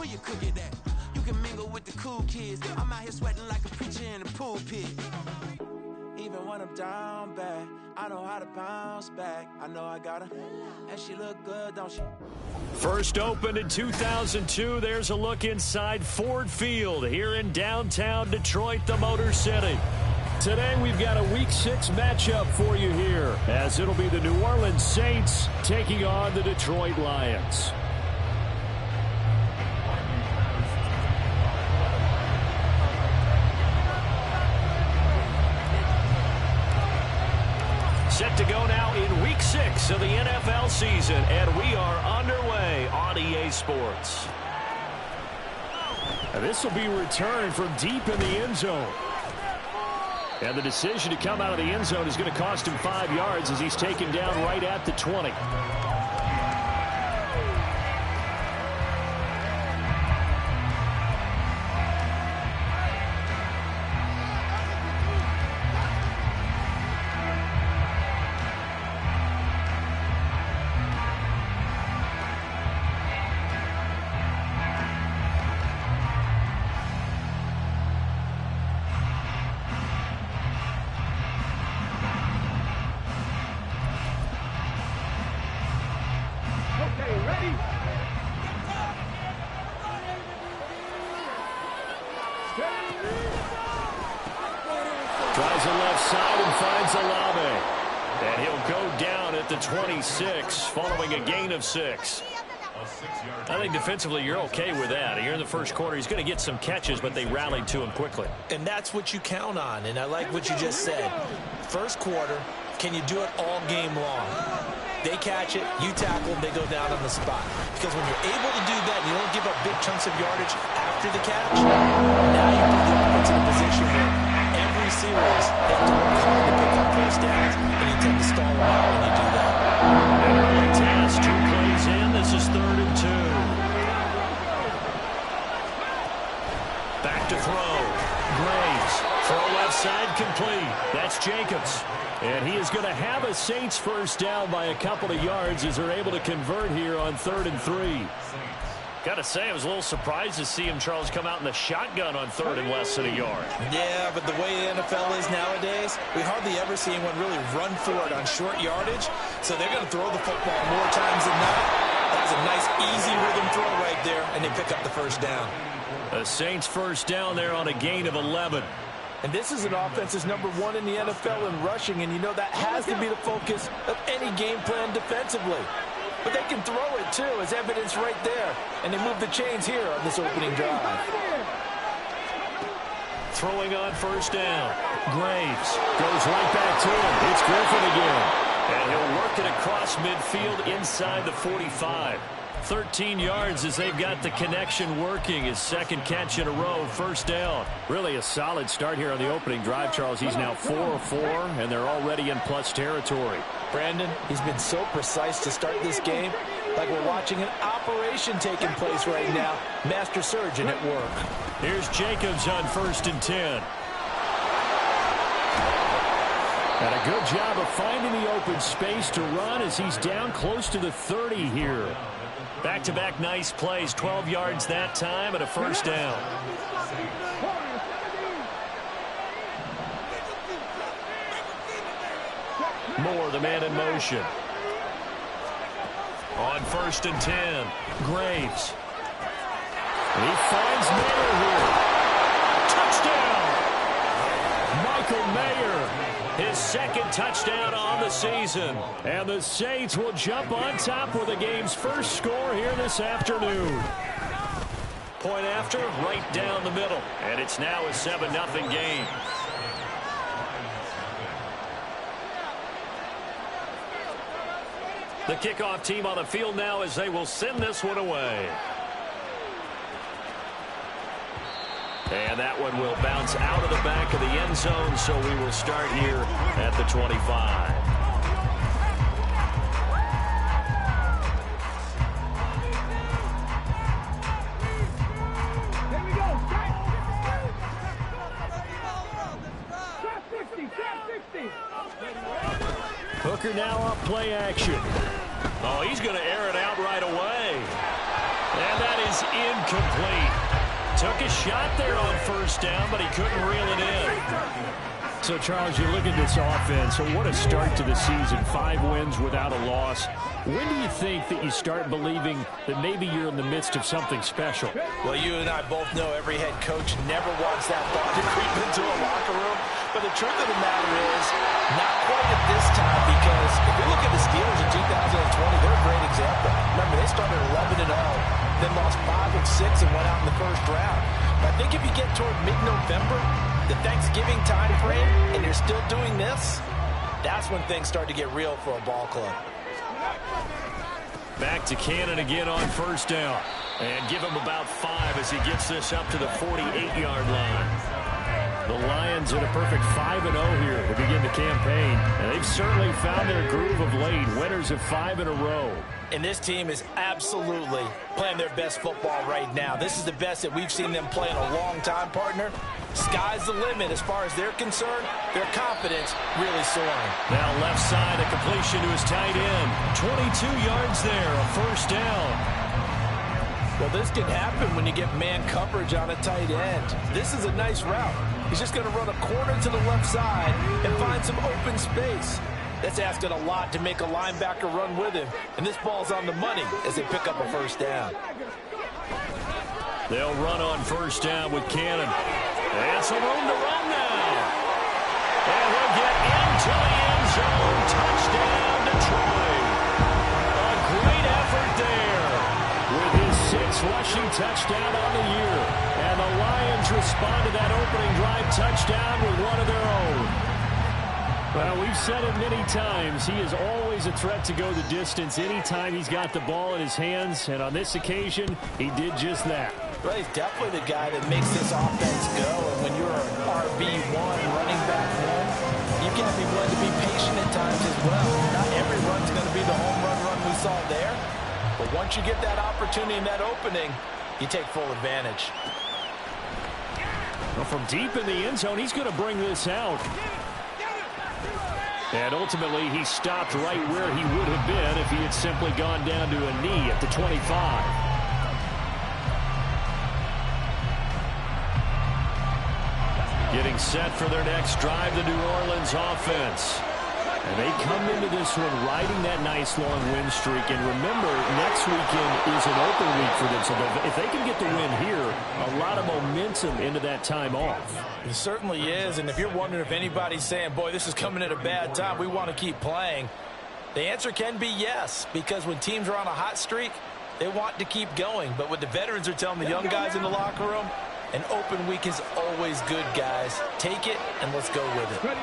Where you cook it at? You can mingle with the cool kids. I'm out here sweating like a preacher in the pulpit. Even when I'm down bad, I know how to bounce back. I know I got her, and she look good, don't she? First opened in 2002. There's a look inside Ford Field here in downtown Detroit, the Motor City. Today we've got a Week 6 matchup for you here, as it'll be the New Orleans Saints taking on the Detroit Lions. Set to go now in Week 6 of the NFL season, and we are underway on EA Sports. And this will be returned from deep in the end zone. And the decision to come out of the end zone is going to cost him 5 yards as he's taken down right at the 20. Tries the left side and finds Olave. And he'll go down at the 26 following a gain of 6. I think defensively you're okay with that. Here in the first quarter, he's going to get some catches, but they rallied to him quickly. And that's what you count on, and I like what you just said. First quarter, can you do it all game long? They catch it, you tackle, they go down on the spot. Because when you're able to do that, you don't give up big chunks of yardage after the catch, now you put the offense in a position where every series they have to work hard to pick up first downs, and you tend to stall them out when you do that. An early pass, 2 plays in. This is 3rd and 2. Back to throw. Graves. Throw left side complete. That's Jacobs. And he is going to have a Saints first down by a couple of yards as they're able to convert here on 3rd and 3. Got to say, I was a little surprised to see him, Charles, come out in the shotgun on 3rd and less than a yard. Yeah, but the way the NFL is nowadays, we hardly ever see anyone really run for it on short yardage. So they're going to throw the football more times than not. That was a nice, easy rhythm throw right there, and they pick up the first down. The Saints first down there on a gain of 11. And this is an offense that's #1 in the NFL in rushing, and you know that has to be the focus of any game plan defensively. But they can throw it, too, as evidence right there. And they move the chains here on this opening drive. Throwing on first down. Graves goes right back to him. It's Griffin again. And he'll work it across midfield inside the 45. 13 yards as they've got the connection working. His second catch in a row, first down. Really a solid start here on the opening drive, Charles. He's now 4 of 4, and they're already in plus territory. Brandon, he's been so precise to start this game, like we're watching an operation taking place right now. Master surgeon at work. Here's Jacobs on 1st and 10. And a good job of finding the open space to run as he's down close to the 30 here. Back-to-back nice plays, 12 yards that time and a first down. Moore, the man in motion. On 1st and 10, Graves. He finds Mayer here. Touchdown! Michael Mayer, his second touchdown on the season. And the Saints will jump on top with the game's first score here this afternoon. Point after, right down the middle. And it's now a 7-0 game. The kickoff team on the field now as they will send this one away. And that one will bounce out of the back of the end zone, so we will start here at the 25. Hooker now off play action. Oh, he's going to air it out right away. And that is incomplete. Took a shot there on first down, but he couldn't reel it in. So, Charles, you look at this offense, so what a start to the season. 5 wins without a loss. When do you think that you start believing that maybe you're in the midst of something special? Well, you and I both know every head coach never wants that ball to creep into a locker room. But the truth of the matter is, not quite at this time, because if we look at the Steelers in 2020, they're a great example. Remember, they started 11-0, then lost 5 of 6 and went out in the first round. But I think if you get toward mid-November, the Thanksgiving time frame, and you're still doing this, that's when things start to get real for a ball club. Back to Cannon again on first down. And give him about 5 as he gets this up to the 48-yard line. The Lions in a perfect 5-0 here to begin the campaign. And they've certainly found their groove of late. Winners of 5 in a row. And this team is absolutely playing their best football right now. This is the best that we've seen them play in a long time, partner. Sky's the limit as far as they're concerned. Their confidence really soaring. Now left side, a completion to his tight end. 22 yards there, a first down. Well, this can happen when you get man coverage on a tight end. This is a nice route. He's just going to run a corner to the left side and find some open space. That's asking a lot to make a linebacker run with him. And this ball's on the money as they pick up a first down. They'll run on first down with Cannon. And some room to run now. And he'll get into the end zone. Touchdown, Detroit. A great effort there with his 6th rushing touchdown on the year. And the Lions respond to that opening drive touchdown with one of their own. Well, we've said it many times. He is always a threat to go the distance anytime he's got the ball in his hands. And on this occasion, he did just that. Well, he's definitely the guy that makes this offense go. And when you're an RB1, running back one, you got to be willing to be patient at times as well. Not every run's going to be the home run we saw there. But once you get that opportunity and that opening, you take full advantage. Well, from deep in the end zone, he's going to bring this out. And ultimately, he stopped right where he would have been if he had simply gone down to a knee at the 25. Getting set for their next drive, the New Orleans offense. And they come into this one riding that nice long win streak. And remember, next weekend is an open week for them. So if they can get the win here, a lot of momentum into that time off. It certainly is. And if you're wondering if anybody's saying, boy, this is coming at a bad time, we want to keep playing, the answer can be yes. Because when teams are on a hot streak, they want to keep going. But what the veterans are telling the young guys in the locker room, an open week is always good, guys. Take it, and let's go with it.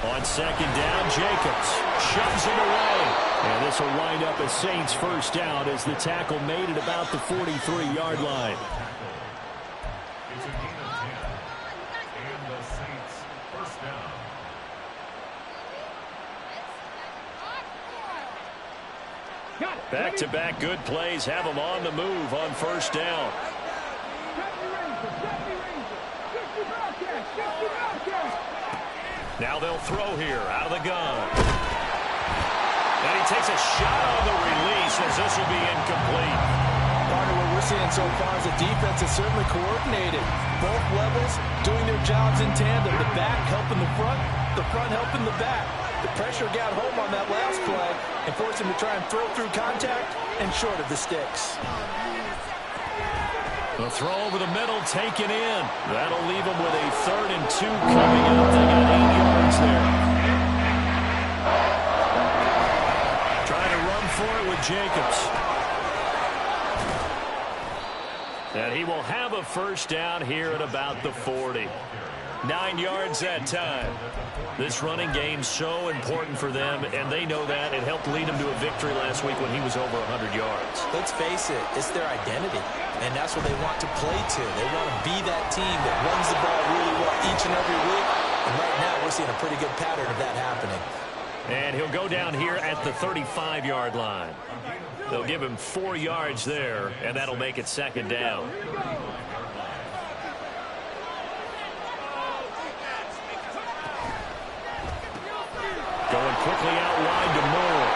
On second down, Jacobs shoves him away. And this will wind up as Saints first down as the tackle made at about the 43-yard line. Back-to-back good plays have them on the move on first down. Now they'll throw here out of the gun. And he takes a shot on the release as this will be incomplete. Part of what we're seeing so far is the defense is certainly coordinated. Both levels doing their jobs in tandem. The back helping the front helping the back. The pressure got home on that last play and forced him to try and throw through contact and short of the sticks. The throw over the middle taken in. That'll leave them with a 3rd and 2 coming up. They got 8 yards there. Trying to run for it with Jacobs. And he will have a first down here at about the 40. 9 yards that time. This running game so important for them, and they know that. It helped lead them to a victory last week when he was over 100 yards. Let's face it, it's their identity, and that's what they want to play to. They want to be that team that runs the ball really well each and every week, and right now we're seeing a pretty good pattern of that happening. And he'll go down here at the 35-yard line. They'll give him 4 yards there, and that'll make it second down. Going quickly out wide to Moore.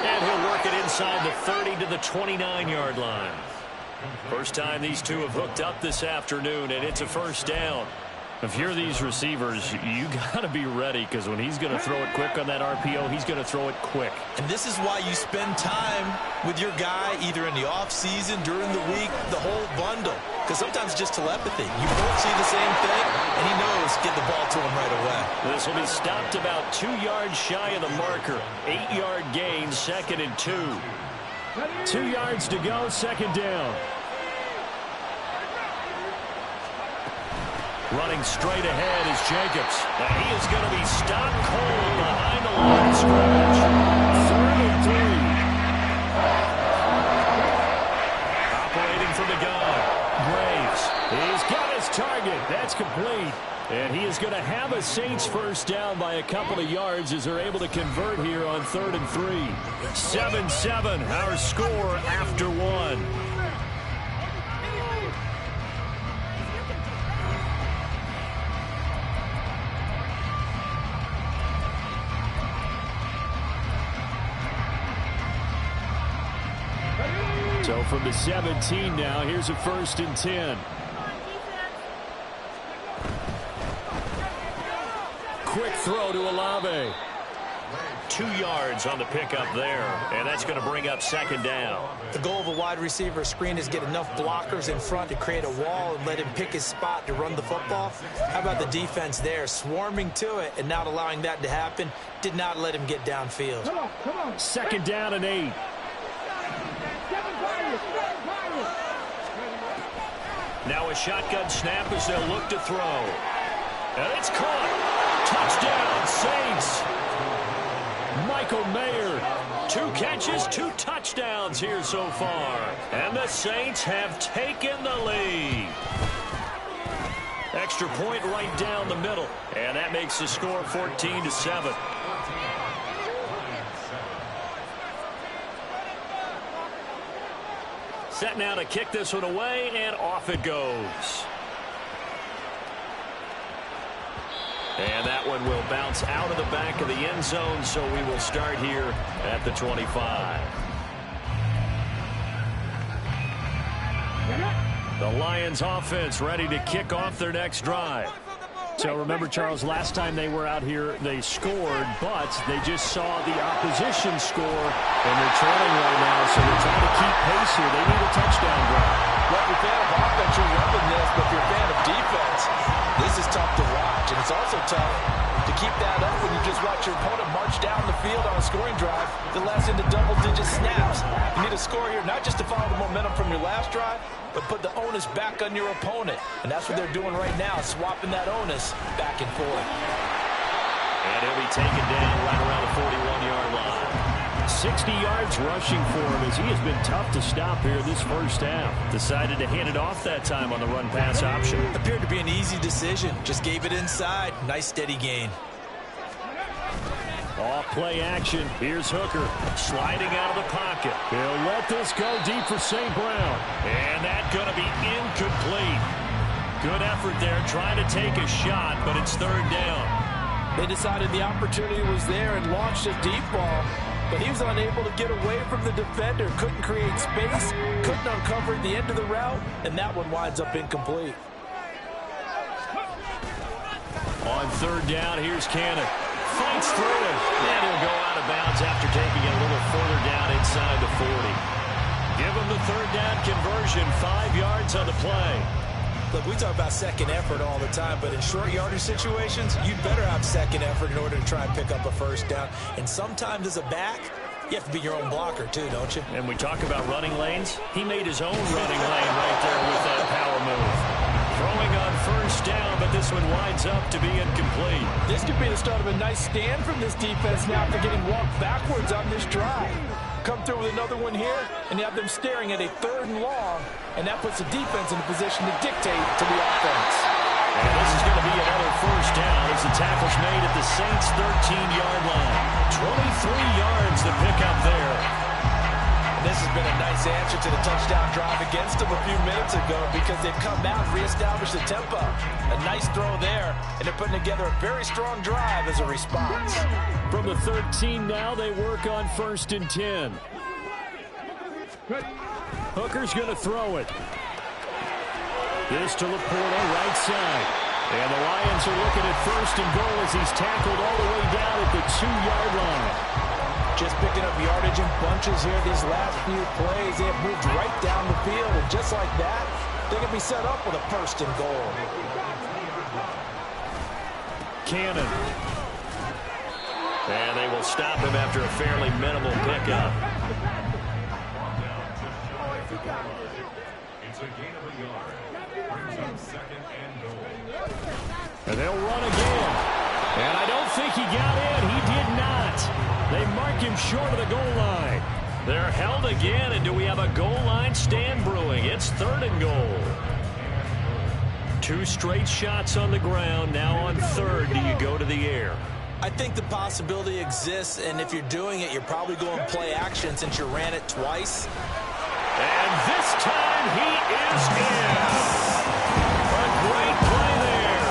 And he'll work it inside the 30 to the 29-yard line. First time these two have hooked up this afternoon, and it's a first down. If you're these receivers, you got to be ready, because when he's going to throw it quick on that RPO, he's going to throw it quick. And this is why you spend time with your guy either in the offseason, during the week, the whole bundle. Because sometimes it's just telepathy. You both see the same thing, and he knows get the ball to him right away. This will be stopped about 2 yards shy of the marker. 8-yard gain, 2nd and 2. 2 yards to go, 2nd down. Running straight ahead is Jacobs. And he is going to be stopped cold behind the line of scrimmage. 3rd and 3. Operating from the gun. Graves. He's got his target. That's complete. And he is going to have a Saints first down by a couple of yards as they're able to convert here on 3rd and 3. 7-7, our score after 1. So from the 17 now, here's a 1st and 10. Quick throw to Olave. 2 yards on the pickup there, and that's going to bring up 2nd down. The goal of a wide receiver screen is get enough blockers in front to create a wall and let him pick his spot to run the football. How about the defense there, swarming to it and not allowing that to happen? Did not let him get downfield. Come on. 2nd down and 8. Now a shotgun snap as they'll look to throw. And it's caught. Touchdown, Saints. Michael Mayer. 2 catches, 2 touchdowns here so far. And the Saints have taken the lead. Extra point right down the middle. And that makes the score 14-7. Set now to kick this one away, and off it goes. And that one will bounce out of the back of the end zone, so we will start here at the 25. The Lions offense ready to kick off their next drive. So remember, Charles, last time they were out here, they scored, but they just saw the opposition score, and they're trailing right now, so they're trying to keep pace here. They need a touchdown drive. Well, if you're a fan of offense, you're loving this, but if you're a fan of defense, this is tough to watch, and it's also tough to keep that up when you just watch your opponent march down the field on a scoring drive that lasts into double-digit snaps. You need a score here, not just to follow the momentum from your last drive, but put the onus back on your opponent. And that's what they're doing right now, swapping that onus back and forth. And he'll be taken down right around the 41-yard line. 60 yards rushing for him as he has been tough to stop here this first half. Decided to hand it off that time on the run-pass option. Appeared to be an easy decision. Just gave it inside. Nice steady gain. Off play action. Here's Hooker sliding out of the pocket. He'll let this go deep for St. Brown. And that's going to be incomplete. Good effort there trying to take a shot, but it's 3rd down. They decided the opportunity was there and launched a deep ball, but he was unable to get away from the defender. Couldn't create space, couldn't uncover the end of the route, and that one winds up incomplete. On 3rd down, here's Cannon. Fights through it, and he'll go out of bounds after taking it a little further down inside the 40. Give him the 3rd down conversion, 5 yards on the play. Look, we talk about second effort all the time, but in short yardage situations, you better have second effort in order to try and pick up a first down. And sometimes as a back, you have to be your own blocker too, don't you? And we talk about running lanes. He made his own running lane right there with that power move. Throwing on 1st down, but this one winds up to be incomplete. This could be the start of a nice stand from this defense now after getting walked backwards on this drive. Come through with another one here, and you have them staring at a 3rd and long, and that puts the defense in a position to dictate to the offense. And this is going to be another 1st down as the tackle's made at the Saints' 13-yard line. 23 yards to pick up there. This has been a nice answer to the touchdown drive against them a few minutes ago because they've come out and reestablished the tempo. A nice throw there, and they're putting together a very strong drive as a response. From the 13 now, they work on 1st and 10. Hooker's going to throw it. This to Laporta, right side. And the Lions are looking at first and goal as he's tackled all the way down at the 2-yard line. Just picking up yardage in bunches here these last few plays. They have moved right down the field, and just like that, they can be set up with a first and goal. Cannon. And they will stop him after a fairly minimal pickup. It's a gain of a yard. Brings up second and goal. And they'll run again. And I don't think he got in. He did not. They mark him short of the goal line. They're held again, and do we have a goal line stand brewing? It's 3rd and goal. 2 straight shots on the ground. Now on 3rd, do you go to the air? I think the possibility exists, and if you're doing it, you're probably going play action since you ran it twice. And this time he is in. A great play there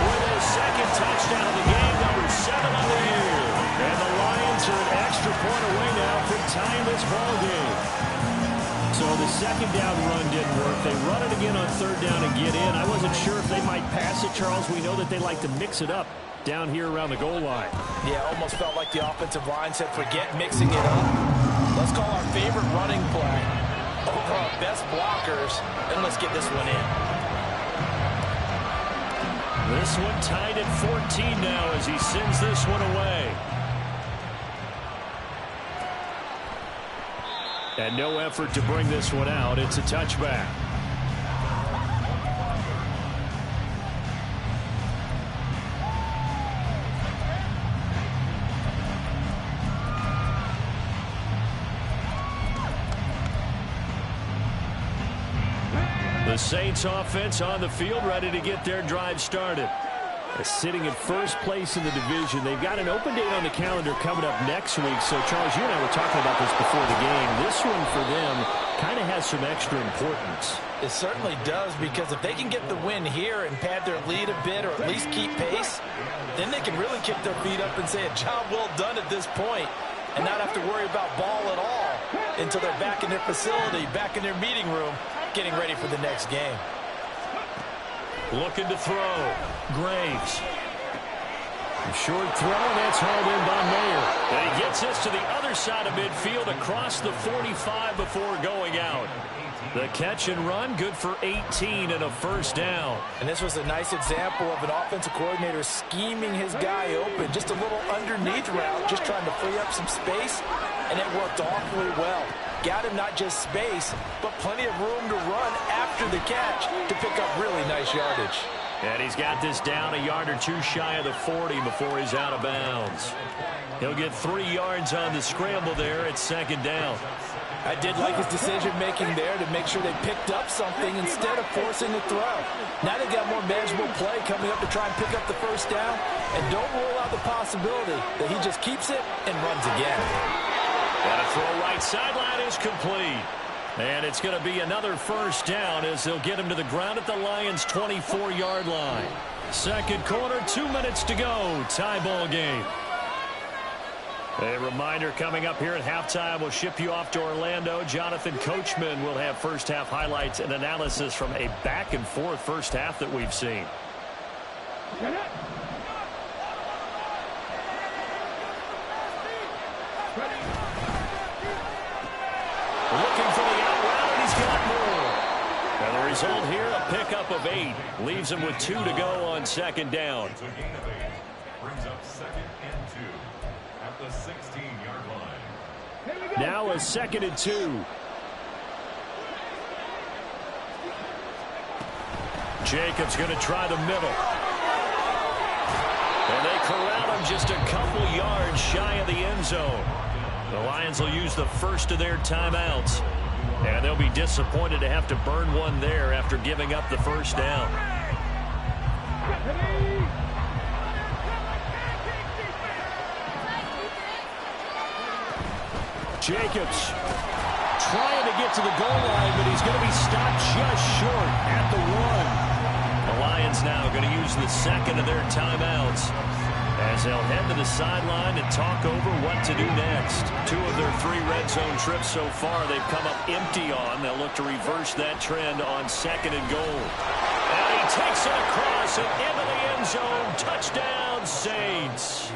with his 2nd touchdown of the game, number 7 on the year. And the Lions are an extra point away now from tying this ball game. So the 2nd down run didn't work. They run it again on 3rd down and get in. I wasn't sure if they might pass it, Charles. We know that they like to mix it up down here around the goal line. Yeah, almost felt like the offensive line said, forget mixing it up. Let's call our favorite running play over our best blockers, and let's get this one in. This one tied at 14 now as he sends this one away. And no effort to bring this one out. It's a touchback. The Saints offense on the field, ready to get their drive started. They're sitting in first place in the division. They've got an open date on the calendar coming up next week. So, Charles, you and I were talking about this before the game. This one for them kind of has some extra importance. It certainly does, because if they can get the win here and pad their lead a bit, or at least keep pace, then they can really kick their feet up and say a job well done at this point, and not have to worry about ball at all until they're back in their facility, back in their meeting room, getting ready for the next game. Looking to throw. Graves. A short throw, and that's hauled in by Mayer. And he gets this to the other side of midfield across the 45 before going out. The catch and run, good for 18 and a first down. And this was a nice example of an offensive coordinator scheming his guy open. Just a little underneath route, just trying to free up some space, and it worked awfully well. Got him not just space, but plenty of room to run after the catch to pick up really nice yardage. And he's got this down a yard or two shy of the 40 before he's out of bounds. He'll get 3 yards on the scramble there at second down. I did like his decision-making there to make sure they picked up something instead of forcing the throw. Now they've got more manageable play coming up to try and pick up the first down, and don't rule out the possibility that he just keeps it and runs again. And a throw right sideline is complete. And it's going to be another first down as they'll get him to the ground at the Lions' 24-yard line. Second quarter, 2 minutes to go. Tie ball game. A reminder coming up here at halftime. We'll ship you off to Orlando. Jonathan Coachman will have first half highlights and analysis from a back and forth first half that we've seen. Looking for the out route, and he's got more. And the result here, a pickup of 8. Leaves him with 2 to go on second down. It's a gain of 8. Brings up second and 2 at the 16-yard line. Now a second and 2. Jacobs going to try the middle. And they corral him just a couple yards shy of the end zone. The Lions will use the first of their timeouts. And they'll be disappointed to have to burn one there after giving up the first down. Jacobs trying to get to the goal line, but he's going to be stopped just short at the 1. The Lions now going to use the second of their timeouts. as they'll head to the sideline and talk over what to do next. 2 of their 3 red zone trips so far they've come up empty on. They'll look to reverse that trend on 2nd and goal. And he takes it across and into the end zone. Touchdown, Saints.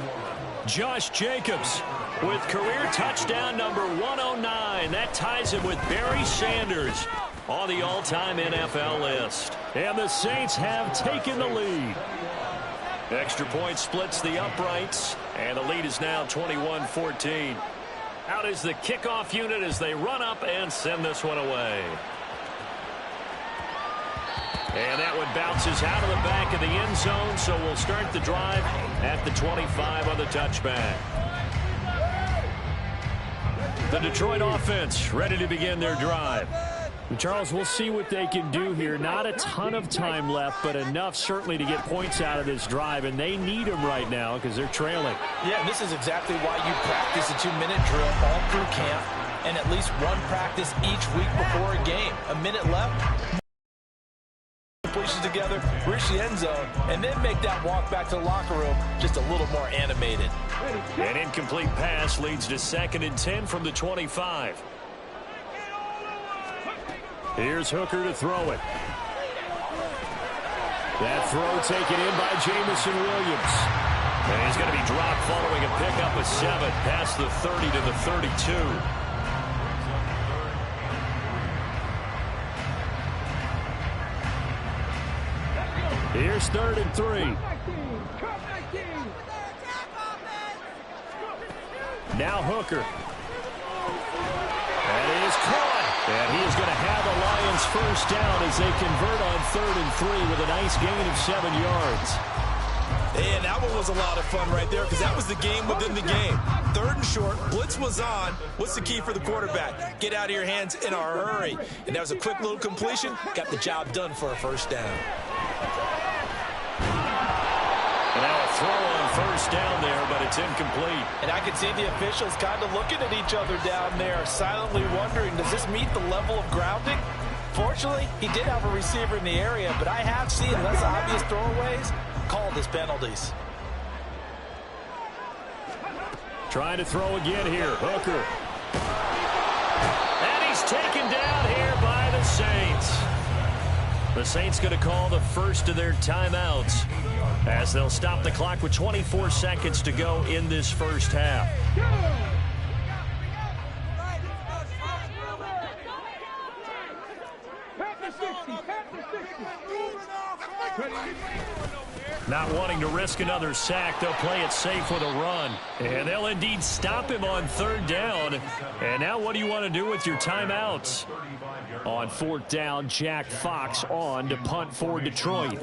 Josh Jacobs with career touchdown number 109. That ties him with Barry Sanders on the all-time NFL list. And the Saints have taken the lead. Extra point splits the uprights, and the lead is now 21-14. Out is the kickoff unit as they run up and send this one away. And that one bounces out of the back of the end zone, so we'll start the drive at the 25 on the touchback. The Detroit offense ready to begin their drive. Charles, we'll see what they can do here. Not a ton of time left, but enough certainly to get points out of this drive, and they need them right now because they're trailing. Yeah, this is exactly why you practice a 2-minute drill all through camp and at least one practice each week before a game. A minute left, completions together, reach the end zone, and then make that walk back to the locker room just a little more animated. An incomplete pass leads to 2nd and 10 from the 25. Here's Hooker to throw it. That throw taken in by Jameson Williams. And he's going to be dropped following a pickup of 7 past the 30 to the 32. Here's 3rd and 3. Now Hooker. That is caught. And he is going to have the Lions first down as they convert on 3rd and 3 with a nice gain of 7 yards. And that one was a lot of fun right there because that was the game within the game. 3rd and short, blitz was on. What's the key for the quarterback? Get out of your hands in a hurry. And that was a quick little completion. Got the job done for a first down. And now a throw on first down there, but it's incomplete. And I can see the officials kind of looking at each other down there, silently wondering, does this meet the level of grounding? Fortunately, he did have a receiver in the area, but I have seen less obvious throwaways called as penalties. Trying to throw again here, Hooker. And he's taken down here by the Saints. The Saints going to call the first of their timeouts as they'll stop the clock with 24 seconds to go in this first half. Not wanting to risk another sack, they'll play it safe with a run. And they'll indeed stop him on 3rd down. And now what do you want to do with your timeouts? On 4th down, Jack Fox on to punt for Detroit.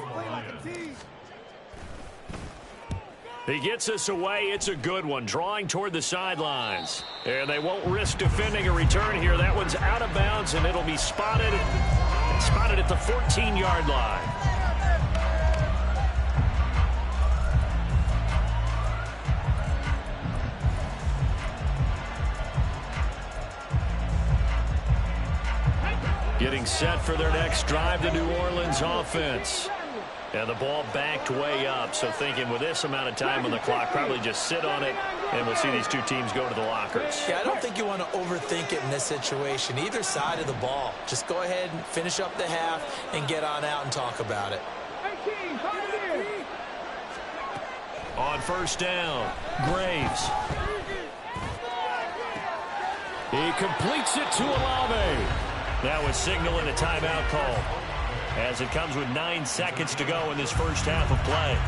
He gets us away. It's a good one, drawing toward the sidelines. And they won't risk defending a return here. That one's out of bounds, and it'll be spotted at the 14-yard line. Getting set for their next drive, the New Orleans offense. And the ball backed way up, so thinking with this amount of time on the clock, probably just sit on it, and we'll see these two teams go to the lockers. Yeah, I don't think you want to overthink it in this situation. Either side of the ball. Just go ahead and finish up the half and get on out and talk about it. On 1st down, Graves. He completes it to Olave. That was signaling a timeout call, as it comes with 9 seconds to go in this first half of play.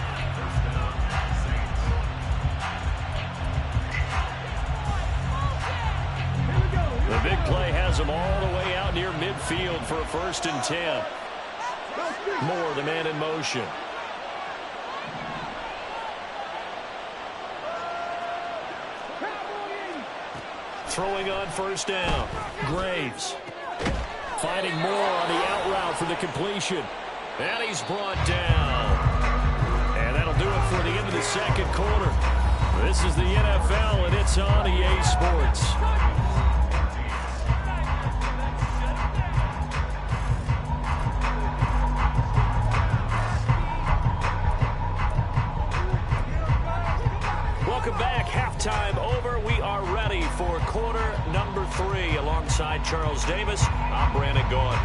The big play has them all the way out near midfield for a 1st and 10. Moore, the man in motion. Throwing on 1st down, Graves. Finding Moore on the out route for the completion. And he's brought down. And that'll do it for the end of the 2nd quarter. This is the NFL, and it's on EA Sports. halftime over. We are ready for quarter number 3. Alongside Charles Davis, I'm Brandon Gaudin.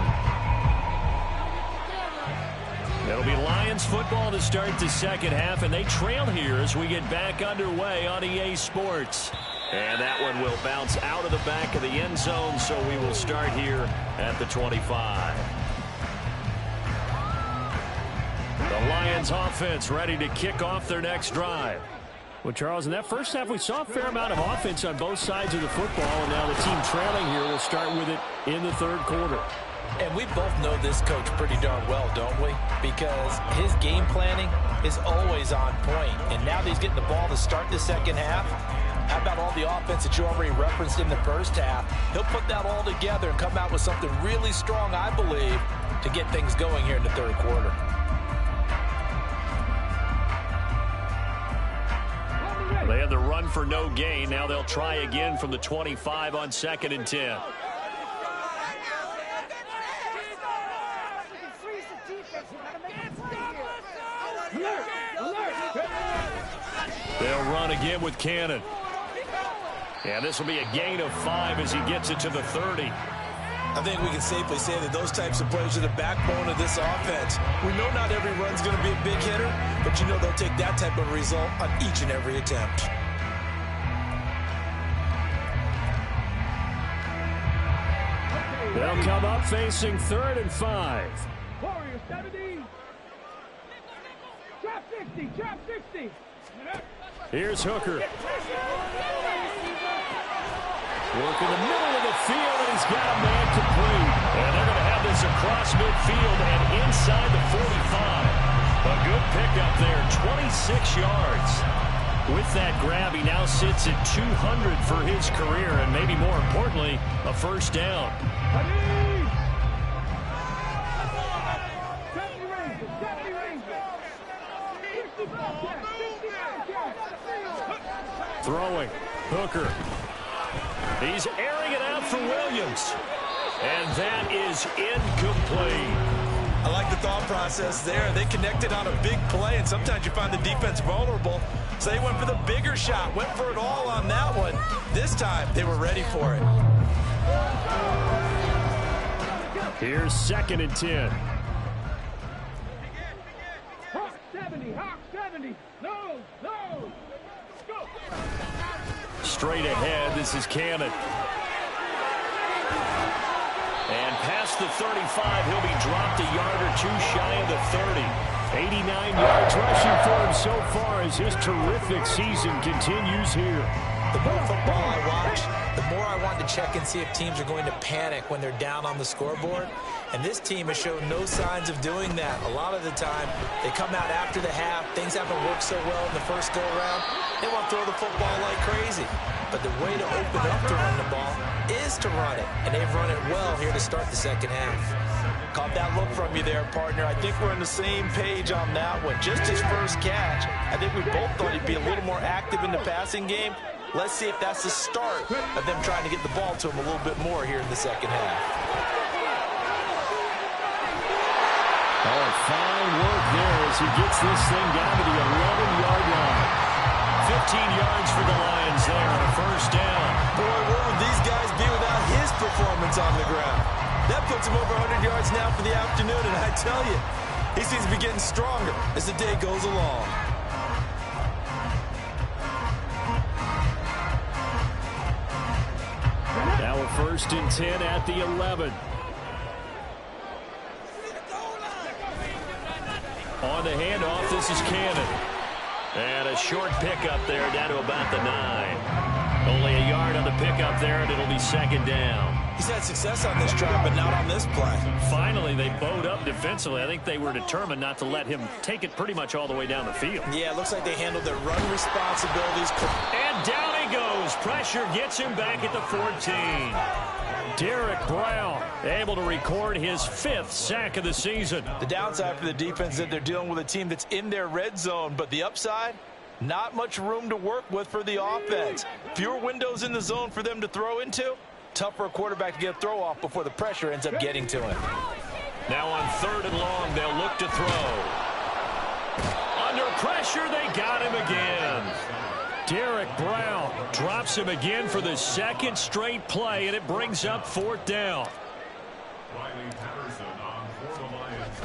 It'll be Lions football to start the second half, and they trail here as we get back underway on EA Sports. And that one will bounce out of the back of the end zone, so we will start here at the 25. The Lions offense ready to kick off their next drive. Well, Charles, in that first half, we saw a fair amount of offense on both sides of the football, and now the team trailing here will start with it in the third quarter. And we both know this coach pretty darn well, don't we? Because his game planning is always on point. And now that he's getting the ball to start the second half, how about all the offense that you already referenced in the first half? He'll put that all together and come out with something really strong, I believe, to get things going here in the third quarter. They had the run for no gain. Now they'll try again from the 25 on 2nd and 10. They'll run again with Cannon. And this will be a gain of 5 as he gets it to the 30. I think we can safely say that those types of plays are the backbone of this offense. We know not every run's going to be a big hitter, but you know they'll take that type of result on each and every attempt. They'll come up facing 3rd and 5. Warriors 70. Trap 60, trap 60. Here's Hooker. Work in the middle of the field, and he's got a man complete. And they're going to have this across midfield and inside the 45. A good pickup there, 26 yards. With that grab, he now sits at 200 for his career, and maybe more importantly, a first down. Throwing, Hooker. He's airing it out for Williams. And that is incomplete. I like the thought process there. They connected on a big play, and sometimes you find the defense vulnerable. So they went for the bigger shot, went for it all on that one. This time, they were ready for it. Here's 2nd and 10. Hawk 70, Hawk 70. No, no. Go. Straight ahead, this is Cannon. And past the 35, he'll be dropped a yard or 2 shy of the 30. 89 yards rushing for him so far as his terrific season continues here. The more football I watch, the more I want to check and see if teams are going to panic when they're down on the scoreboard. And this team has shown no signs of doing that. A lot of the time, they come out after the half. Things haven't worked so well in the first go-around. They want to throw the football like crazy. But the way to open up to run the ball is to run it. And they've run it well here to start the second half. Caught that look from you there, partner. I think we're on the same page on that one. Just his first catch. I think we both thought he'd be a little more active in the passing game. Let's see if that's the start of them trying to get the ball to him a little bit more here in the second half. Oh, fine work there as he gets this thing down to the 11-yard line. 15 yards for the Lions there on a first down. Boy, where would these guys be without his performance on the ground? That puts him over 100 yards now for the afternoon, and I tell you, he seems to be getting stronger as the day goes along. Now a 1st and 10 at the 11. On the handoff, this is Cannon. And a short pickup there down to about the 9. Only a yard on the pickup there, and it'll be 2nd down. He's had success on this drive, but not on this play. Finally, they bowed up defensively. I think they were determined not to let him take it pretty much all the way down the field. Yeah, it looks like they handled their run responsibilities. And down he goes. Pressure gets him back at the 14. Derek Brown able to record his 5th sack of the season. The downside for the defense is that they're dealing with a team that's in their red zone, but the upside, not much room to work with for the offense. Fewer windows in the zone for them to throw into. Tough for a quarterback to get a throw off before the pressure ends up getting to him. Now on 3rd and long, they'll look to throw. Under pressure, they got him again. Derek Brown drops him again for the second straight play, and it brings up 4th down. Riley Patterson on for the Lions.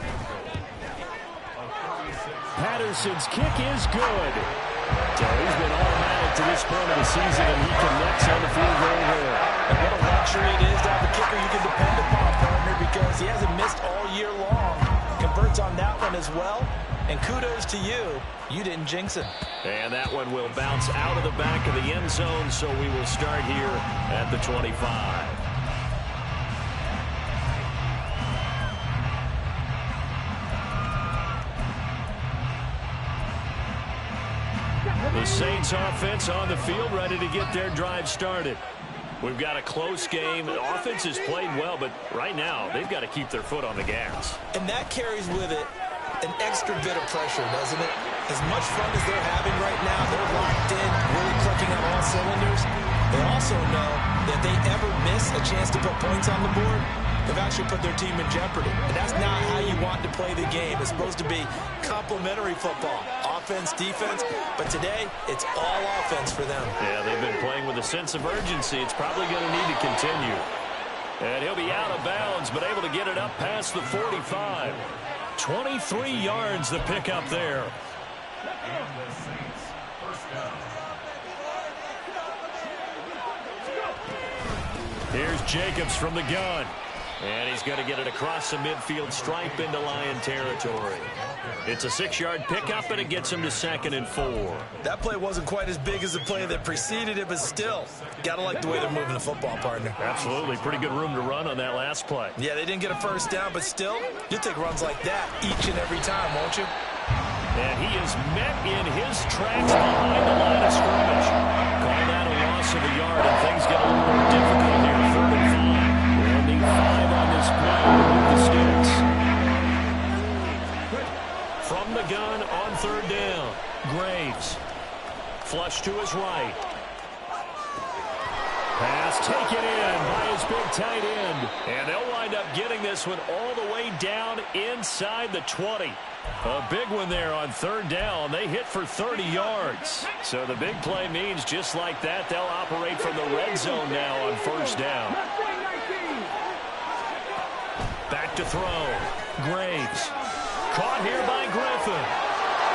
Patterson's kick is good. So he's been automatic to this point of the season, and he connects on the field goal there. And what a luxury it is to have a kicker you can depend upon, partner, because he hasn't missed all year long. Converts on that one as well. And kudos to you. You didn't jinx it. And that one will bounce out of the back of the end zone, so we will start here at the 25. The Saints offense on the field, ready to get their drive started. We've got a close game. The offense has played well, but right now they've got to keep their foot on the gas. And that carries with it an extra bit of pressure, doesn't it? As much fun as they're having right now, they're locked in, really clicking on all cylinders. They also know that they ever miss a chance to put points on the board, they've actually put their team in jeopardy. And that's not how you want to play the game. It's supposed to be complementary football, offense, defense. But today, it's all offense for them. Yeah, they've been playing with a sense of urgency. It's probably going to need to continue. And he'll be out of bounds, but able to get it up past the 45. 23 yards the pickup there. And the Saints, first down. Here's Jacobs from the gun. And he's going to get it across the midfield stripe into Lion territory. It's a 6-yard pickup, and it gets him to 2nd and 4. That play wasn't quite as big as the play that preceded it, but still, got to like the way they're moving the football, partner. Absolutely. Pretty good room to run on that last play. Yeah, they didn't get a first down, but still, you'll take runs like that each and every time, won't you? And he is met in his tracks behind the line of scrimmage. Call that a loss of a yard, and things get a little more difficult here. 3rd and 5. We'll need 5 on this play with the sticks. From the gun on 3rd down, Graves. Flush to his right. Pass taken in by his big tight end. And they'll wind up getting this one all the way down inside the 20. A big one there on 3rd down. They hit for 30 yards. So the big play means just like that, they'll operate from the red zone now on 1st down. Back to throw. Graves. Caught here by Griffin.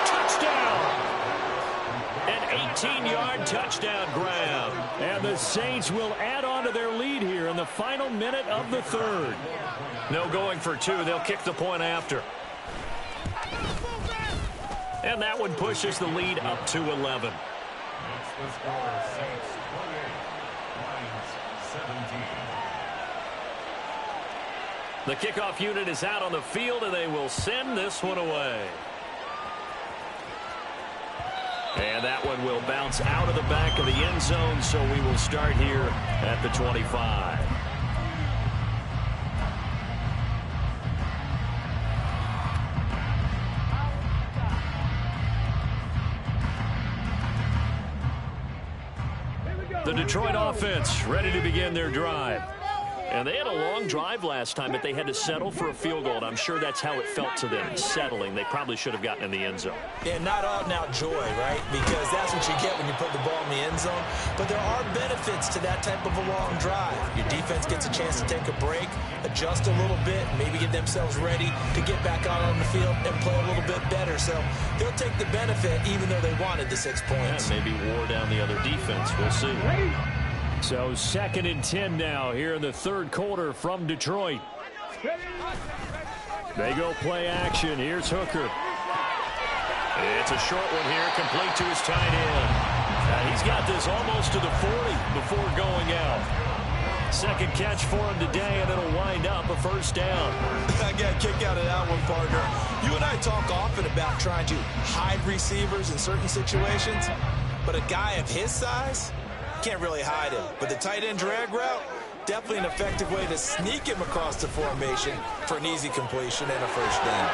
Touchdown. An 18-yard touchdown grab. And the Saints will add on to their lead here in the final minute of the 3rd. No going for 2. They'll kick the point after. And that one pushes the lead up to 11. That's the score. Saints 28, Lions 17. The kickoff unit is out on the field, and they will send this one away. And that one will bounce out of the back of the end zone, so we will start here at the 25. The Detroit offense ready to begin their drive. And they had a long drive last time, but they had to settle for a field goal. And I'm sure that's how it felt to them, settling. They probably should have gotten in the end zone. And not out and out joy, right? Because that's what you get when you put the ball in the end zone. But there are benefits to that type of a long drive. Your defense gets a chance to take a break, adjust a little bit, maybe get themselves ready to get back out on the field and play a little bit better. So they'll take the benefit even though they wanted the 6 points. Yeah, maybe wore down the other defense. We'll see. So 2nd and 10 now here in the 3rd quarter from Detroit. They go play action. Here's Hooker. It's a short one here, complete to his tight end. He's got this almost to the 40 before going out. 2nd catch for him today, and it'll wind up a 1st down. I got a kick out of that one, partner. You and I talk often about trying to hide receivers in certain situations, but a guy of his size can't really hide him. But the tight end drag route, definitely an effective way to sneak him across the formation for an easy completion and a 1st down.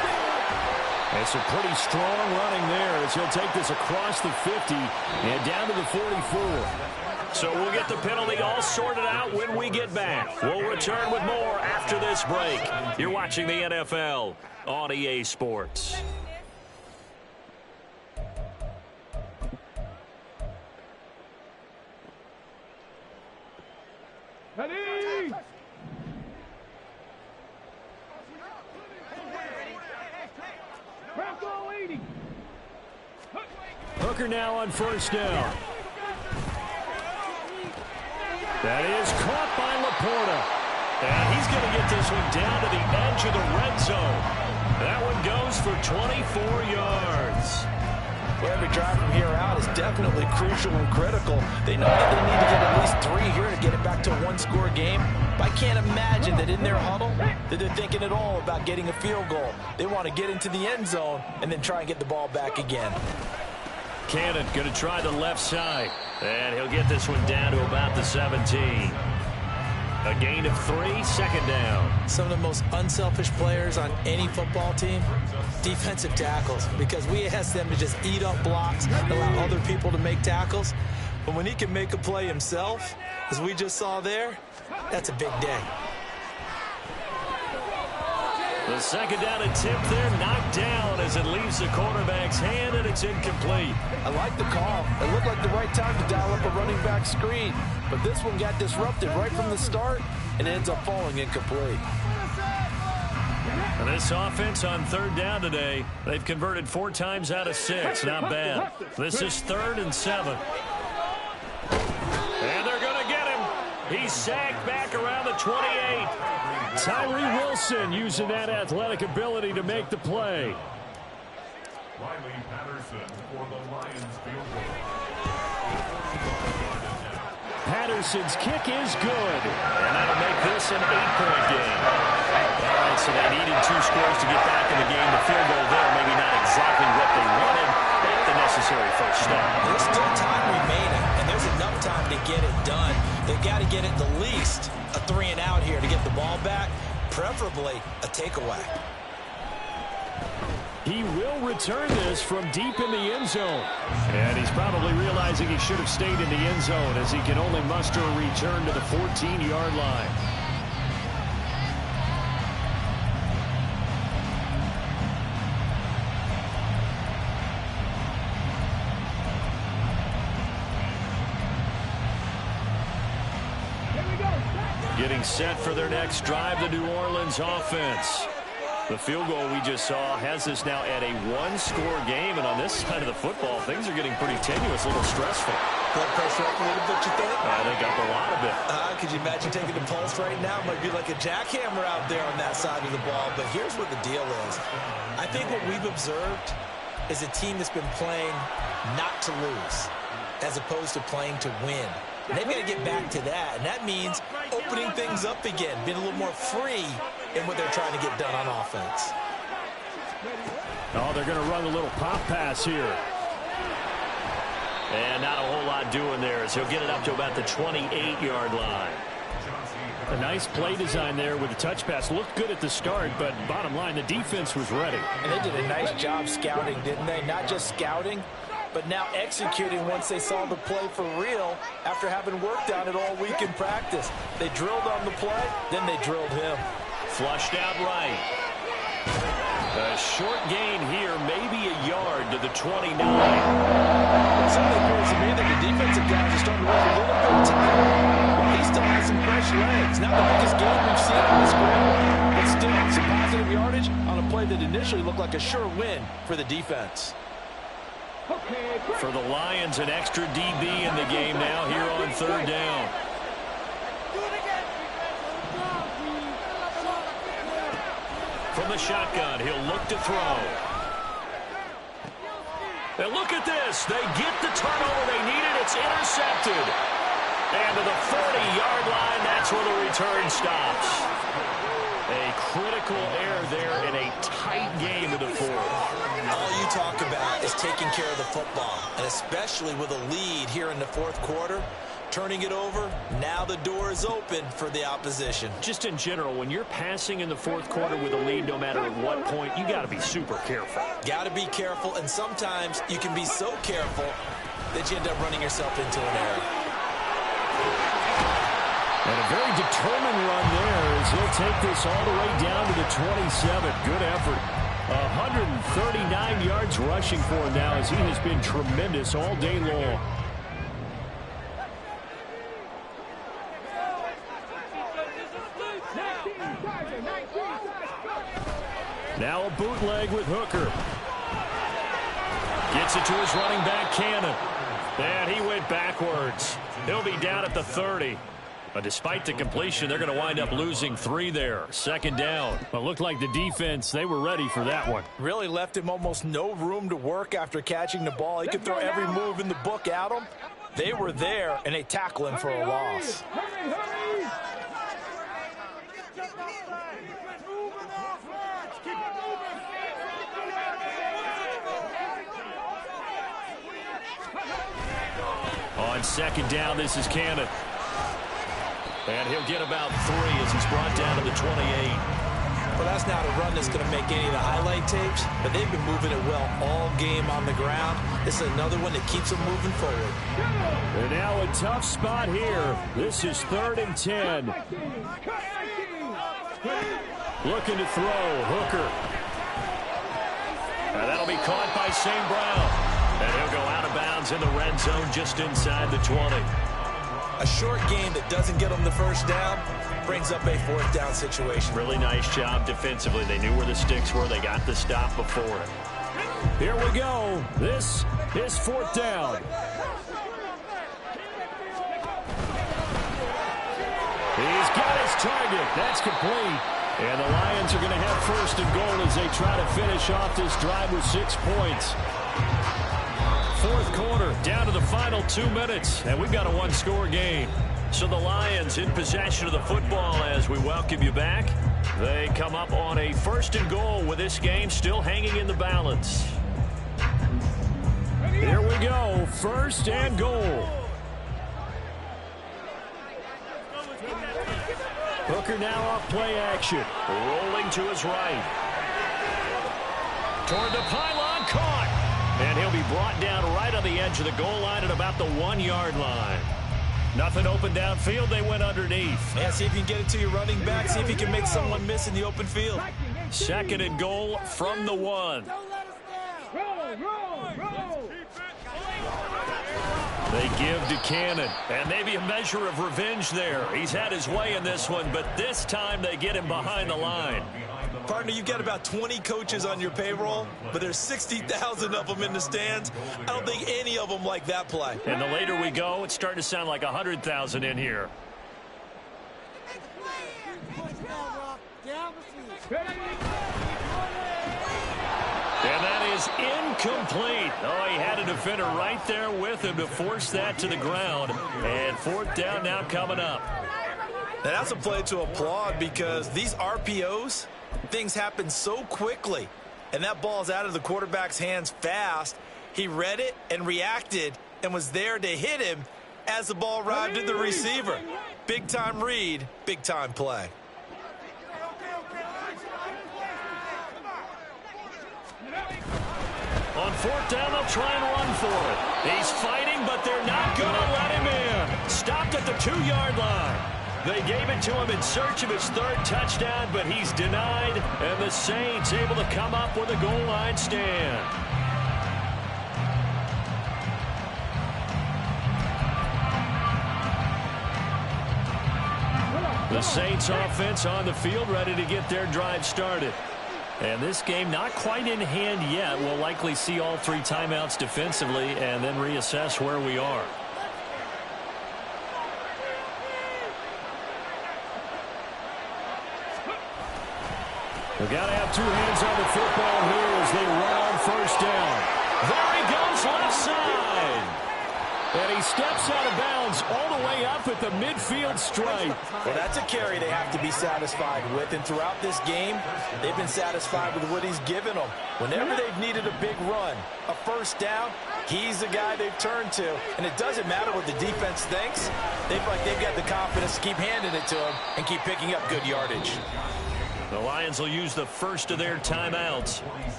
It's a pretty strong running there as he'll take this across the 50 and down to the 44. So we'll get the penalty all sorted out when we get back. We'll return with more after this break. You're watching the NFL on EA Sports. Hooker now on first down. That is caught by Laporta. And he's going to get this one down to the edge of the red zone. That one goes for 24 yards. Well, every drive from here out is definitely crucial and critical. They know that they need to get at least 3 here to get it back to a one-score game. But I can't imagine that in their huddle that they're thinking at all about getting a field goal. They want to get into the end zone and then try and get the ball back again. Cannon going to try the left side. And he'll get this one down to about the 17. A gain of 3, second down. Some of the most unselfish players on any football team, defensive tackles, because we ask them to just eat up blocks, allow other people to make tackles. But when he can make a play himself, as we just saw there, that's a big day. The second down attempt there knocked down as it leaves the quarterback's hand, and it's incomplete. I like the call. It looked like the right time to dial up a running back screen. But this one got disrupted right from the start, and it ends up falling incomplete. And this offense on third down today, they've converted 4 times out of 6. Not bad. This is 3rd and 7. And they're going to get him. He's sacked back around the 28. Tyree Wilson using that athletic ability to make the play. Riley Patterson for the Lions field goal. Patterson's kick is good. And that'll make this an 8-point game. All right, so they needed 2 scores to get back in the game. The field goal there, maybe not exactly what they wanted, but the necessary first step. There's still time remaining, and there's enough time to get it done. They've got to get it at least a 3-and-out here to get the ball back, preferably a takeaway. He will return this from deep in the end zone. And he's probably realizing he should have stayed in the end zone as he can only muster a return to the 14-yard line. Getting set for their next drive, the New Orleans offense. The field goal we just saw has us now at a 1-score game, and on this side of the football, things are getting pretty tenuous, a little stressful. Blood pressure up a little bit, you think? I think up a lot of it. Could you imagine taking the pulse right now? Might be like a jackhammer out there on that side of the ball, but here's what the deal is. I think what we've observed is a team that's been playing not to lose, as opposed to playing to win. And they've got to get back to that, and that means opening things up again, being a little more free in what they're trying to get done on offense. Oh, they're going to run a little pop pass here. And not a whole lot doing there as he'll get it up to about the 28-yard line. A nice play design there with the touch pass. Looked good at the start, but bottom line, the defense was ready. And they did a nice job scouting, didn't they? Not just scouting, but now executing once they saw the play for real after having worked on it all week in practice. They drilled on the play, then they drilled him. Flushed out right. A short gain here, maybe a yard to the 29. Something appears to me that the defensive guys are starting to work a little bit tired. He still has some fresh legs. Not the biggest game we've seen on the screen, but still some positive yardage on a play that initially looked like a sure win for the defense. For the Lions, an extra DB in the game now here on third down. From the shotgun, he'll look to throw. And look at this. They get the turnover they needed. It's intercepted. And to the 40-yard line, that's where the return stops. A critical error there in a tight game in the fourth. All you talk about is taking care of the football, and especially with a lead here in the fourth quarter. Turning it over, now the door is open for the opposition. Just in general, when you're passing in the fourth quarter with a lead, no matter at what point, you got to be super careful. Got to be careful, and sometimes you can be so careful that you end up running yourself into an error. And a very determined run there as he'll take this all the way down to the 27. Good effort. 139 yards rushing for him now as he has been tremendous all day long. Now a bootleg with Hooker. Gets it to his running back, Cannon. And he went backwards. He'll be down at the 30. But despite the completion, they're going to wind up losing 3 there. Second down. But looked like the defense, they were ready for that one. Really left him almost no room to work after catching the ball. He could throw every move in the book at him. They were there, and they tackle him for a loss. On second down, this is Cannon. And he'll get about 3 as he's brought down to the 28. Well, that's not a run that's going to make any of the highlight tapes, but they've been moving it well all game on the ground. This is another one that keeps them moving forward. They're now a tough spot here. This is 3rd and 10. Looking to throw. Hooker. And that'll be caught by St. Brown. And he'll go out of bounds in the red zone just inside the 20. A short game that doesn't get them the first down brings up a 4th down situation. Really nice job defensively. They knew where the sticks were. They got the stop before it. Here we go. This is 4th down. He's got his target. That's complete. And the Lions are going to have 1st and goal as they try to finish off this drive with 6 points. 4th quarter, down to the final 2 minutes, and we've got a 1-score game. So the Lions in possession of the football as we welcome you back. They come up on a 1st and goal with this game still hanging in the balance. Here we go, 1st and goal. Hooker now off play action. Rolling to his right. Toward the pylon, caught. And he'll be brought down right on the edge of the goal line at about the 1-yard line. Nothing open downfield. They went underneath. Yeah, see if you can get it to your running back. See if you can make someone miss in the open field. 2nd and goal from the 1. They give to Cannon. And maybe a measure of revenge there. He's had his way in this one, but this time they get him behind the line. Partner, you've got about 20 coaches on your payroll, but there's 60,000 of them in the stands. I don't think any of them like that play. And the later we go, it's starting to sound like 100,000 in here. And that is incomplete. Oh, he had a defender right there with him to force that to the ground. And 4th down now coming up. And that's a play to applaud because these RPOs, things happen so quickly. And that ball's out of the quarterback's hands fast. He read it and reacted and was there to hit him as the ball arrived at the receiver. Big-time read, big-time play. On 4th down, they'll try and run for it. He's fighting, but they're not going to let him in. Stopped at the 2-yard line. They gave it to him in search of his 3rd touchdown, but he's denied, and the Saints able to come up with a goal line stand. The Saints offense on the field ready to get their drive started. And this game not quite in hand yet. We'll likely see all 3 timeouts defensively and then reassess where we are. They've got to have 2 hands on the football here as they run on 1st down. There he goes left side. And he steps out of bounds all the way up at the midfield stripe. Well, that's a carry they have to be satisfied with. And throughout this game, they've been satisfied with what he's given them. Whenever they've needed a big run, a 1st down, he's the guy they've turned to. And it doesn't matter what the defense thinks. They've got the confidence to keep handing it to him and keep picking up good yardage. The Lions will use the first of their timeouts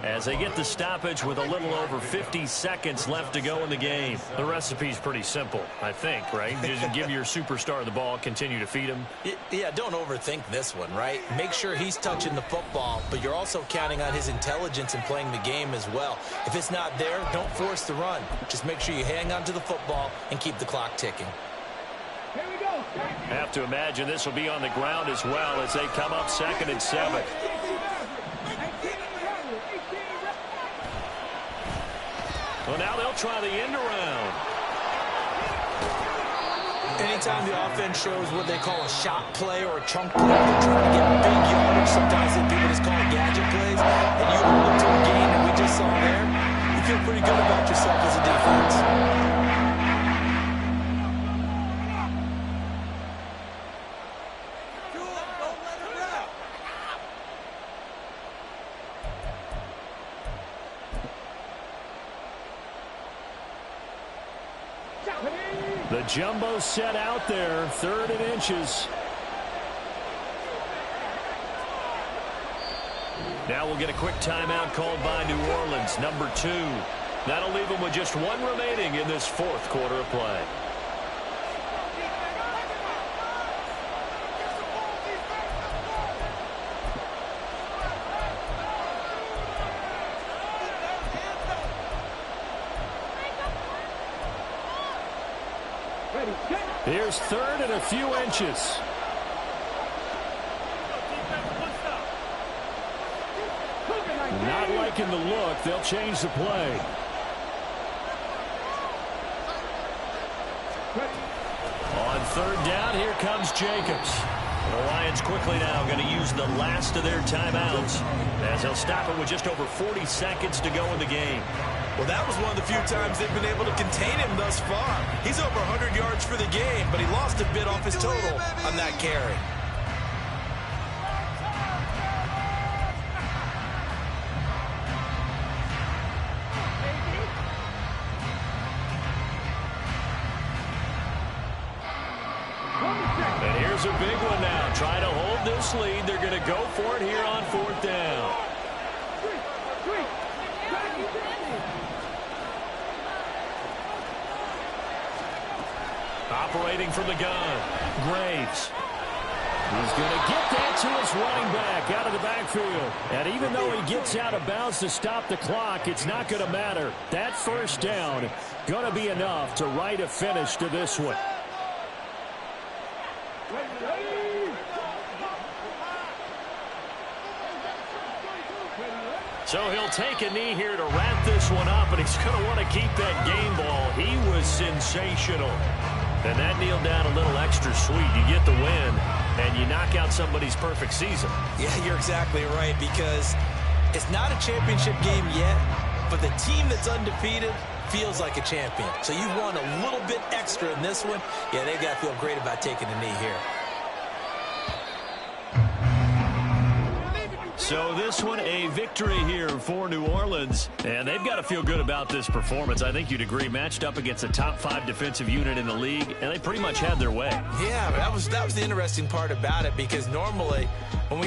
as they get the stoppage with a little over 50 seconds left to go in the game. The recipe's pretty simple, I think, right? Just give your superstar the ball, continue to feed him. Yeah, don't overthink this one, right? Make sure he's touching the football, but you're also counting on his intelligence in playing the game as well. If it's not there, don't force the run. Just make sure you hang on to the football and keep the clock ticking. Have to imagine this will be on the ground as well as they come up 2nd and 7. Well, now they'll try the end around. Anytime the offense shows what they call a shot play or a chunk play, they're trying to get big yardage. Sometimes people just call it gadget plays. And you hold them to a gain that we just saw there, you feel pretty good about yourself as a defense. The jumbo set out there, 3rd and inches. Now we'll get a quick timeout called by New Orleans, number 2. That'll leave them with just 1 remaining in this 4th quarter of play. Here's 3rd and a few inches. Not liking the look. They'll change the play. On 3rd down, here comes Jacobs. The Lions quickly now going to use the last of their timeouts as they'll stop it with just over 40 seconds to go in the game. Well, that was one of the few times they've been able to contain him thus far. He's over 100 yards for the game, but he lost a bit off his total on that carry. And here's a big one now. Try to hold this lead. They're going to go for it here on 4th down. Operating from the gun, Graves. He's going to get that to his running back out of the backfield. And even though he gets out of bounds to stop the clock, it's not going to matter. That 1st down going to be enough to write a finish to this one. So he'll take a knee here to wrap this one up, and he's going to want to keep that game ball. He was sensational. And that kneeled down a little extra sweet. You get the win, and you knock out somebody's perfect season. Yeah, you're exactly right, because it's not a championship game yet, but the team that's undefeated feels like a champion. So you've won a little bit extra in this one. Yeah, they've got to feel great about taking a knee here. So this one, a victory here for New Orleans. And they've got to feel good about this performance. I think you'd agree, matched up against a top 5 defensive unit in the league, and they pretty much had their way. Yeah, that was the interesting part about it, because normally when we